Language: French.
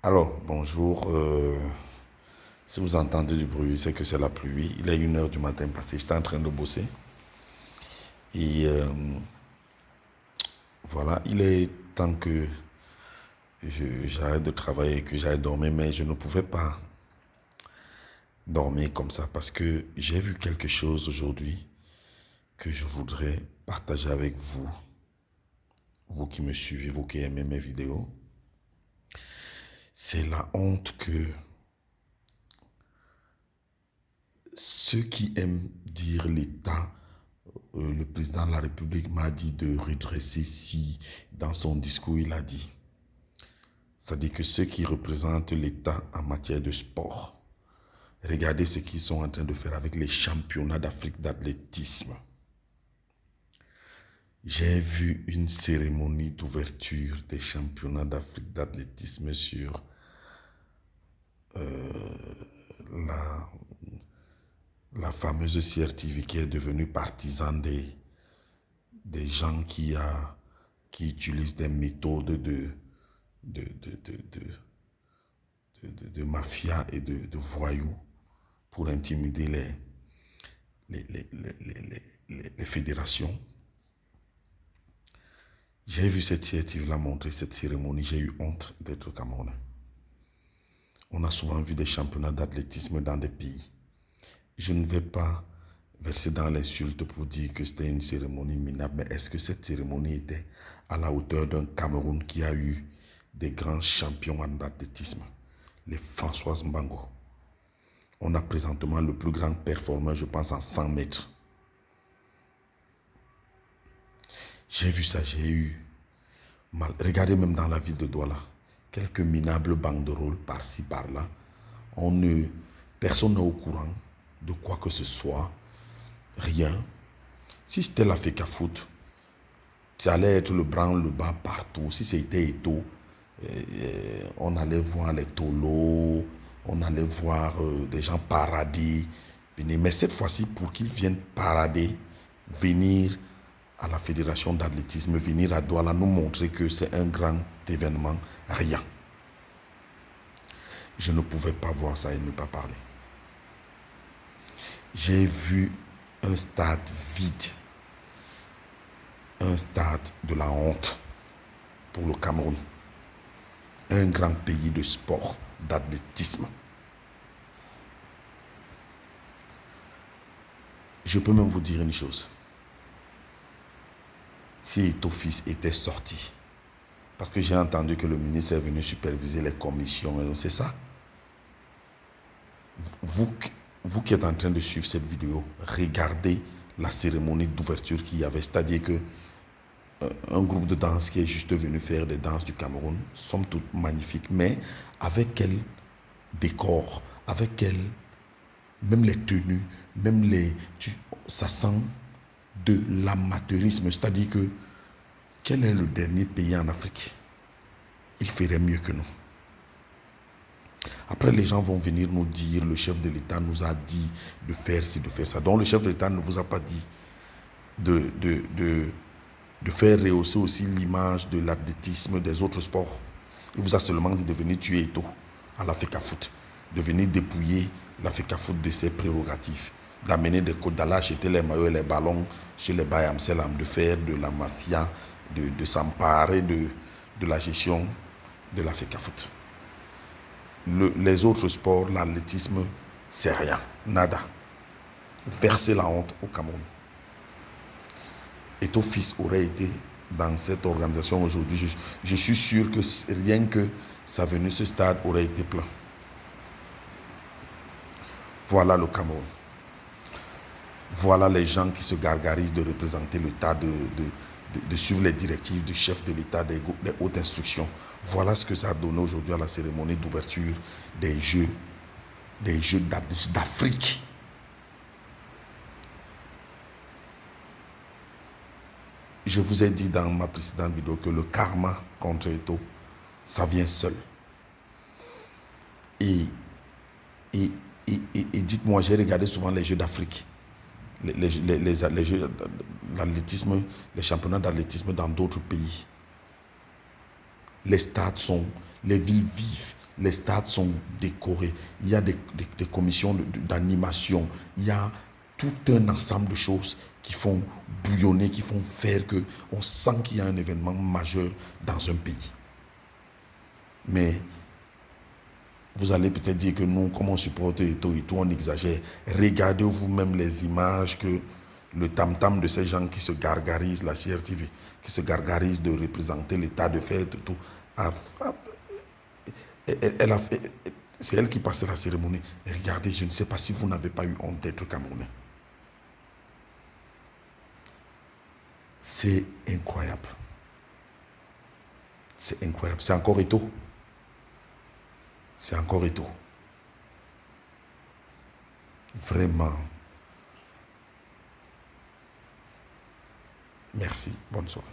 Alors, bonjour. Si vous entendez du bruit, c'est que c'est la pluie. Il est 1 heure du matin parce que j'étais en train de bosser. Et voilà, il est temps que j'arrête de travailler et que j'aille dormir, mais je ne pouvais pas dormir comme ça parce que j'ai vu quelque chose aujourd'hui que je voudrais partager avec vous, vous qui me suivez, vous qui aimez mes vidéos. C'est la honte que ceux qui aiment dire l'État, le président de la République m'a dit de redresser si, dans son discours, il a dit. C'est-à-dire que ceux qui représentent l'État en matière de sport, regardez ce qu'ils sont en train de faire avec les championnats d'Afrique d'athlétisme. J'ai vu une cérémonie d'ouverture des championnats d'Afrique d'athlétisme sur la, la fameuse CRTV qui est devenue partisan des gens qui utilisent des méthodes de, de, de, de, de mafia et de voyous pour intimider les fédérations. J'ai vu cette CRTV-là montrer cette cérémonie, j'ai eu honte d'être Camerounais. On a souvent vu des championnats d'athlétisme dans des pays. Je ne vais pas verser dans l'insulte pour dire que c'était une cérémonie minable, mais est-ce que cette cérémonie était à la hauteur d'un Cameroun qui a eu des grands champions en athlétisme, les Françoise Mbango? On a présentement le plus grand performeur, je pense, en 100 mètres. J'ai vu ça, j'ai eu mal. Regardez même dans la ville de Douala, quelques minables banderoles par-ci, par-là. Personne n'est au courant de quoi que ce soit, rien. Si c'était la FECAFOOT, ça allait être le branle, le bas partout. Si c'était Eto, on allait voir les tolos, on allait voir des gens parader, venir. Mais cette fois-ci, pour qu'ils viennent parader, venir à la fédération d'athlétisme, venir à Douala nous montrer que c'est un grand événement, rien. Je ne pouvais pas voir ça et ne pas parler. J'ai vu un stade vide, un stade de la honte pour le Cameroun, un grand pays de sport, d'athlétisme. Je peux même vous dire une chose. Si Etofis était sorti, parce que j'ai entendu que le ministre est venu superviser les commissions, c'est ça? Vous qui êtes en train de suivre cette vidéo, regardez la cérémonie d'ouverture qu'il y avait. C'est-à-dire que un groupe de danse qui est juste venu faire des danses du Cameroun, somme toute magnifiques, mais avec quel décor, avec quel, même les tenues, même ça sent de l'amateurisme. C'est-à-dire que quel est le dernier pays en Afrique? Il ferait mieux que nous. Après, les gens vont venir nous dire, le chef de l'État nous a dit de faire ci, de faire ça. Donc, le chef de l'État ne vous a pas dit de faire rehausser aussi l'image de l'athlétisme des autres sports. Il vous a seulement dit de venir tuer Eto à la FECAFOOT, de venir dépouiller la FECAFOOT de ses prérogatives, d'amener des côtes, d'aller acheter les maillots et les ballons chez les Bayam Selam, de faire de la mafia, de s'emparer de la gestion de la FECAFOOT. Les autres sports, l'athlétisme, c'est rien, nada. Verser la honte au Cameroun. Eto Fils aurait été dans cette organisation aujourd'hui. Je suis sûr que rien que sa venue, ce stade aurait été plein. Voilà le Cameroun. Voilà les gens qui se gargarisent de représenter l'État, de suivre les directives du chef de l'État, des hautes instructions. Voilà ce que ça a donné aujourd'hui à la cérémonie d'ouverture des Jeux d'Afrique. Je vous ai dit dans ma précédente vidéo que le karma contre Eto, ça vient seul. Et dites-moi, j'ai regardé souvent les Jeux d'Afrique, les Jeux d'athlétisme, les championnats d'athlétisme dans d'autres pays. Les stades les villes vivent, Les stades sont décorés. Il y a des commissions d'animation. Il y a tout un ensemble de choses qui font bouillonner, qui font faire que on sent qu'il y a un événement majeur dans un pays. Mais vous allez peut-être dire que nous, comme on supporte et tout, on exagère. Regardez vous-même les images que le tam-tam de ces gens qui se gargarisent, la CRTV, qui se gargarisent de représenter l'état de fait, tout. C'est elle qui passait la cérémonie. Et regardez, je ne sais pas si vous n'avez pas eu honte d'être Camerounais. C'est incroyable. C'est incroyable. C'est encore Eto'o. C'est encore Eto'o. Vraiment. Merci. Bonne soirée.